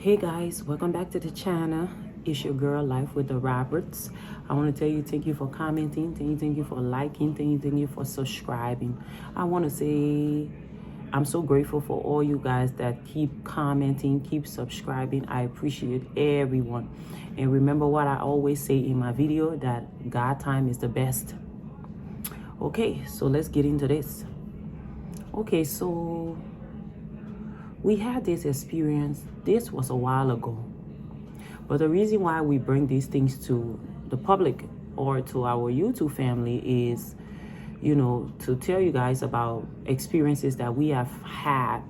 Hey guys, welcome back to the channel. It's your girl Life with the Roberts. I want to tell you thank you for commenting, thank you for liking, thank you for subscribing. I want to say I'm so grateful for all you guys that keep commenting, keep subscribing. I appreciate everyone. And remember what I always say in my video, that God time is the best. Okay, so let's get into this. Okay, so we had this experience. This was a while ago. But the reason why we bring these things to the public or to our YouTube family is, to tell you guys about experiences that we have had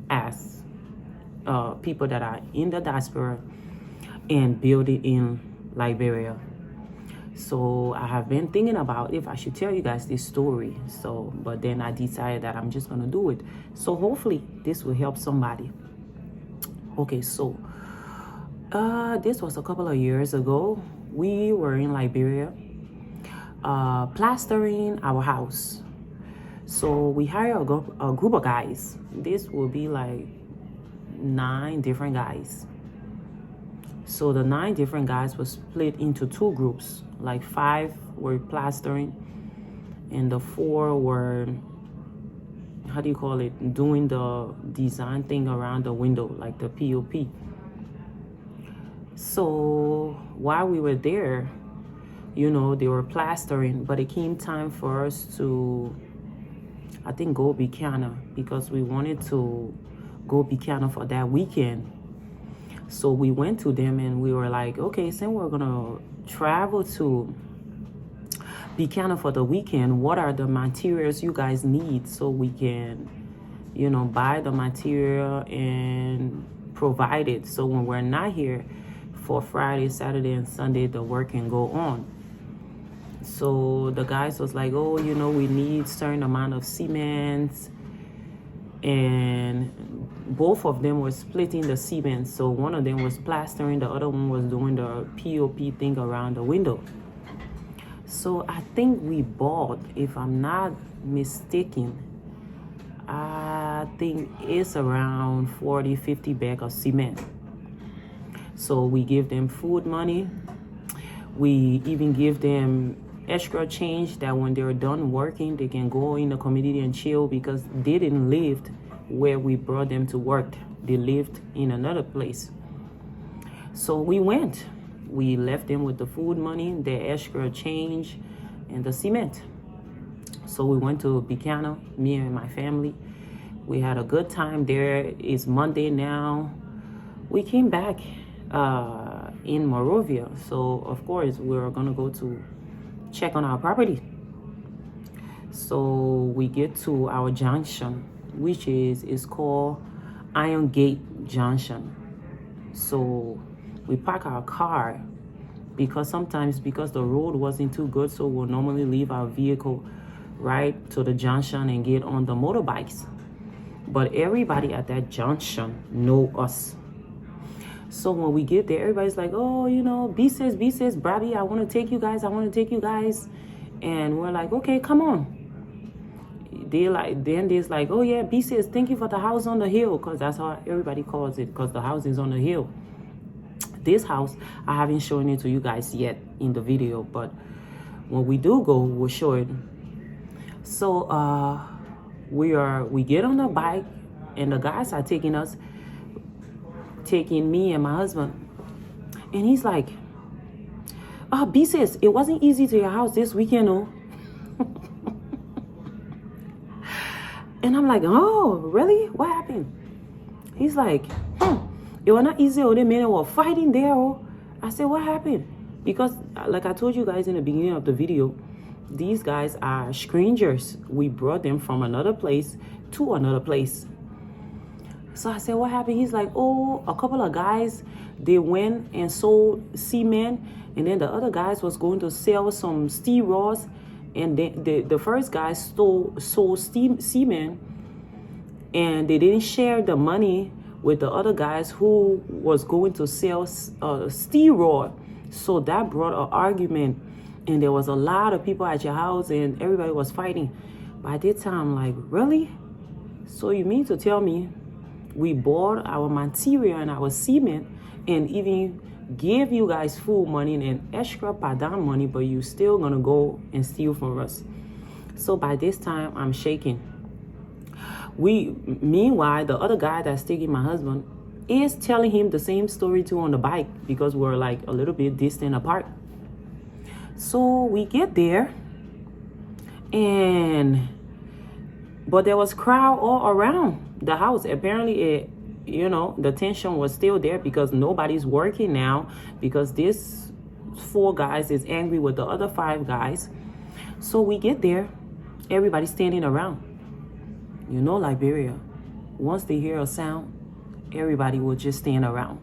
as people that are in the diaspora and building in Liberia. So I have been thinking about if I should tell you guys this story. But then I decided that I'm just going to do it. So hopefully this will help somebody. Okay, so this was a couple of years ago. We were in Liberia plastering our house. So we hired a group of guys. This will be like 9 different guys. So the 9 different guys were split into 2 groups. Like 5 were plastering and the 4 were, doing the design thing around the window, like the POP. So while we were there, they were plastering, but it came time for us to, I think, go Bikana, because we wanted to go Bikana for that weekend. So we went to them and we were like, okay, since we're gonna travel to Bikana for the weekend, what are the materials you guys need so we can, buy the material and provide it. So when we're not here for Friday, Saturday, and Sunday, the work can go on. So the guys was like, oh, we need certain amount of cement, and both of them were splitting the cement. So one of them was plastering, the other one was doing the POP thing around the window. So I think we bought, if I'm not mistaken, I think it's around 40-50 bags of cement. So we give them food money. We even give them extra change that when they're done working, they can go in the community and chill, because they didn't live where we brought them to work. They lived in another place. So we went. We left them with the food money, the extra change, and the cement. So we went to Bikana, me and my family. We had a good time there. It's Monday now. We came back in Morovia. So of course we were gonna go to check on our property. So we get to our junction, which is called Iron Gate Junction. So we park our car, because the road wasn't too good, so we'll normally leave our vehicle right to the junction and get on the motorbikes. But everybody at that junction know us. So when we get there, everybody's like, oh, B says, Brabby, I want to take you guys. And we're like, okay, come on. Then there's like, oh yeah, B says, thank you for the house on the hill, because that's how everybody calls it, because the house is on the hill. This house, I haven't shown it to you guys yet in the video, but when we do go, we'll show it. So we get on the bike, and the guys are taking me and my husband, and he's like, B says, it wasn't easy to your house this weekend, no? And I'm like, oh, really? What happened? He's like, it was not easy. The men were fighting there. I said, what happened? Because like I told you guys in the beginning of the video, these guys are strangers. We brought them from another place to another place. So I said, what happened? He's like, oh, a couple of guys, they went and sold cement, and then the other guys was going to sell some steel rods, and the first guy sold cement, and they didn't share the money with the other guys who was going to sell steel rod. So that brought an argument, and there was a lot of people at your house, and everybody was fighting. By this time, I'm like, really? So you mean to tell me We bought our material and our cement and even give you guys full money and extra padan money, but you still gonna go and steal from us. So by this time, I'm shaking. Meanwhile, the other guy that's taking my husband is telling him the same story too on the bike, because we're like a little bit distant apart. So we get there, but there was crowd all around the house. Apparently, the tension was still there because nobody's working now, because this 4 guys is angry with the other 5 guys. So we get there, everybody's standing around. Liberia, once they hear a sound, everybody will just stand around.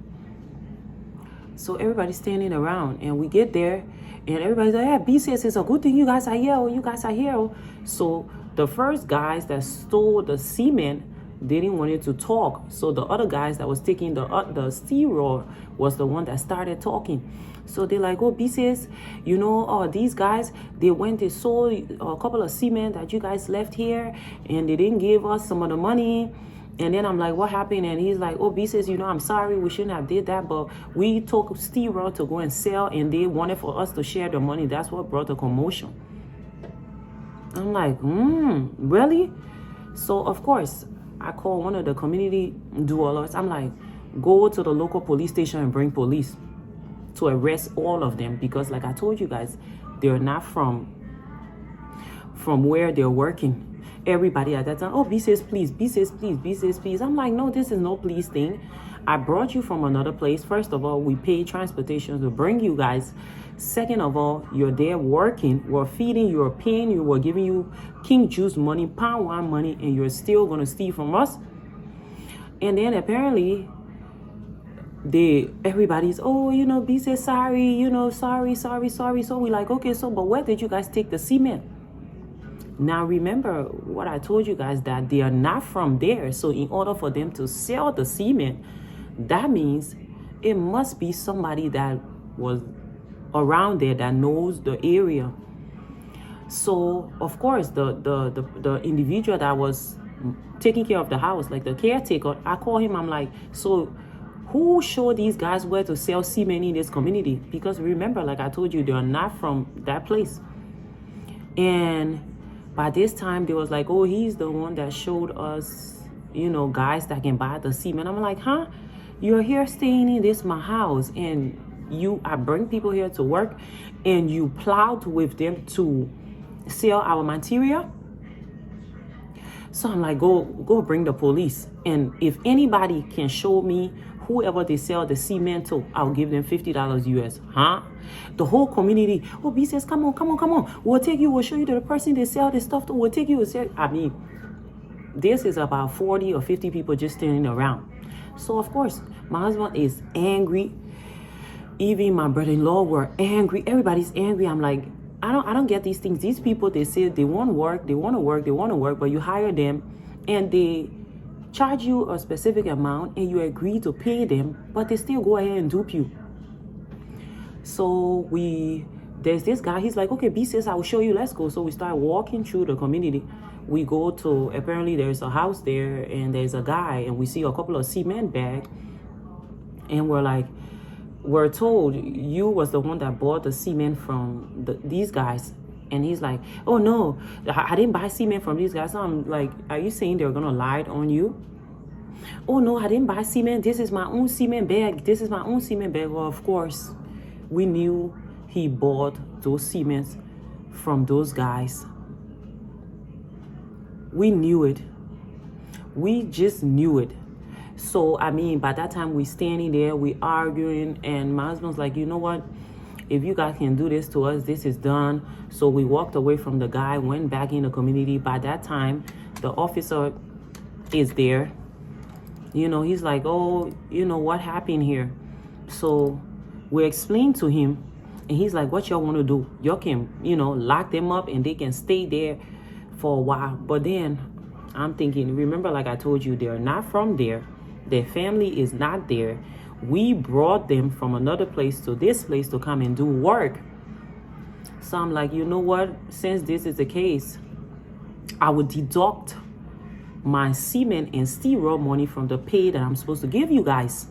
So everybody's standing around, and we get there, and everybody's like, yeah, B says it's a good thing you guys are here. You guys are here. So the first guys that stole the cement didn't want it to talk. So the other guys that was taking the steel rod was the one that started talking. So they're like, oh, B says, these guys, they went and sold a couple of cement that you guys left here, and they didn't give us some of the money. And then I'm like, what happened? And he's like, oh, B says, I'm sorry, we shouldn't have did that, but we took steel rod to go and sell, and they wanted for us to share the money. That's what brought the commotion. I'm like, really? So of course, I call one of the community dwellers. I'm like, go to the local police station and bring police to arrest all of them, because like I told you guys, they're not from where they're working. Everybody at that time, oh, B says please, B says please, B says please. I'm like, no, this is no please thing. I brought you from another place. First of all, we pay transportation to bring you guys. Second of all, you're there working, we're feeding you, we're paying you, we're giving you king juice money, pound one money, and you're still gonna steal from us. And then apparently everybody's, oh, B says sorry, sorry. So we like, okay, so but where did you guys take the cement? Now remember what I told you guys, that they are not from there. So in order for them to sell the cement, that means it must be somebody that was around there that knows the area. So of course the individual that was taking care of the house, like the caretaker, I call him, I'm like, so who showed these guys where to sell cement in this community? Because remember, like I told you, they are not from that place. And by this time, they was like, oh, he's the one that showed us, guys that can buy the cement. I'm like, huh? You're here staying in this my house, and I bring people here to work, and you plowed with them to sell our material? So I'm like, go bring the police. And if anybody can show me whoever they sell the cement to, I'll give them $50 US. Huh? The whole community, oh, B says, come on. We'll show you the person they sell this stuff to. We'll take you. I mean, this is about 40 or 50 people just standing around. So of course, my husband is angry. Even my brother-in-law were angry. Everybody's angry. I'm like, I don't get these things. These people, they say they want to work, but you hire them and they charge you a specific amount and you agree to pay them, but they still go ahead and dupe you. So there's this guy, he's like, okay, B says, I will show you, let's go. So we start walking through the community. We go to, apparently there's a house there, and there's a guy, and we see a couple of cement bags, and we're told you was the one that bought the cement from these guys. And he's like, oh no, I didn't buy cement from these guys. So I'm like, are you saying they're gonna lie on you? Oh no, I didn't buy cement. This is my own cement bag. Well, of course, we knew he bought those cements from those guys. We knew it. We just knew it. So, I mean, by that time, we standing there, we arguing, and my husband's like, you know what? If you guys can do this to us, this is done. So we walked away from the guy, went back in the community. By that time, the officer is there. He's like, oh, what happened here? So we explained to him, and he's like, what y'all want to do? Y'all can, lock them up and they can stay there for a while. But then I'm thinking, remember, like I told you, they're not from there. Their family is not there. We brought them from another place to this place to come and do work. So I'm like, you know what? Since this is the case, I would deduct my cement and steel raw money from the pay that I'm supposed to give you guys.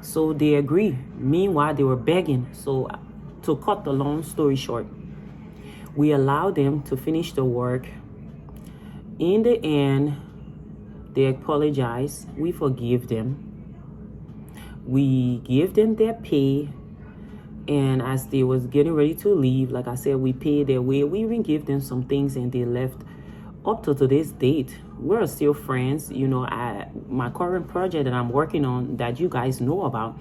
So they agree. Meanwhile, they were begging. So to cut the long story short, we allowed them to finish the work. In the end, they apologize. We forgive them. We give them their pay. And as they was getting ready to leave, like I said, we paid their way. We even gave them some things and they left. Up to today's date, we're still friends. You know, my current project that I'm working on that you guys know about,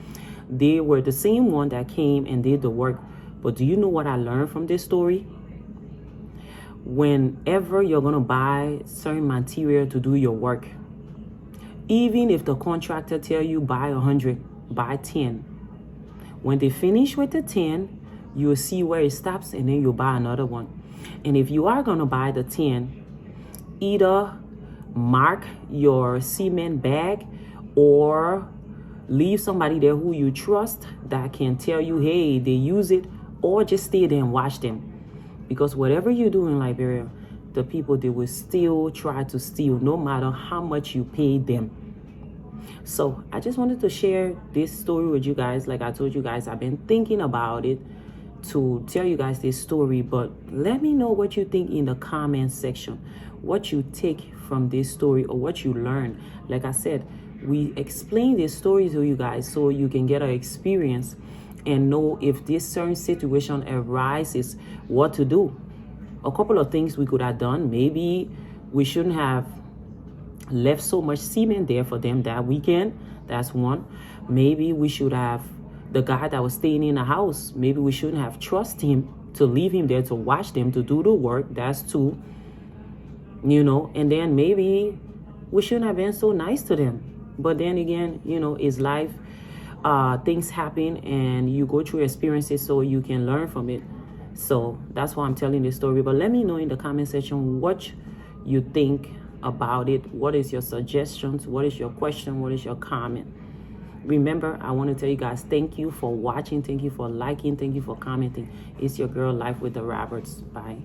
they were the same one that came and did the work. But do you know what I learned from this story? Whenever you're going to buy certain material to do your work, even if the contractor tell you buy 100, buy 10. When they finish with the 10, you'll see where it stops and then you'll buy another one. And if you are going to buy the 10, either mark your cement bag or leave somebody there who you trust that can tell you, hey, they use it, or just stay there and watch them. Because whatever you do in Liberia, the people, they will still try to steal no matter how much you pay them. So I just wanted to share this story with you guys. Like I told you guys, I've been thinking about it to tell you guys this story, but let me know what you think in the comment section, what you take from this story or what you learn. Like I said, we explain this story to you guys so you can get an experience and know if this certain situation arises, what to do. A couple of things we could have done. Maybe we shouldn't have left so much cement there for them that weekend. That's one. Maybe we should have, the guy that was staying in the house, maybe we shouldn't have trusted him to leave him there to watch them to do the work. That's two. You know, and then maybe we shouldn't have been so nice to them. But then again, you know, it's life. Things happen and you go through experiences so you can learn from it. So that's why I'm telling this story. But let me know in the comment section what you think about it. What is your suggestions? What is your question? What is your comment? Remember, I want to tell you guys, thank you for watching. Thank you for liking. Thank you for commenting. It's your girl, Life with the Roberts. Bye.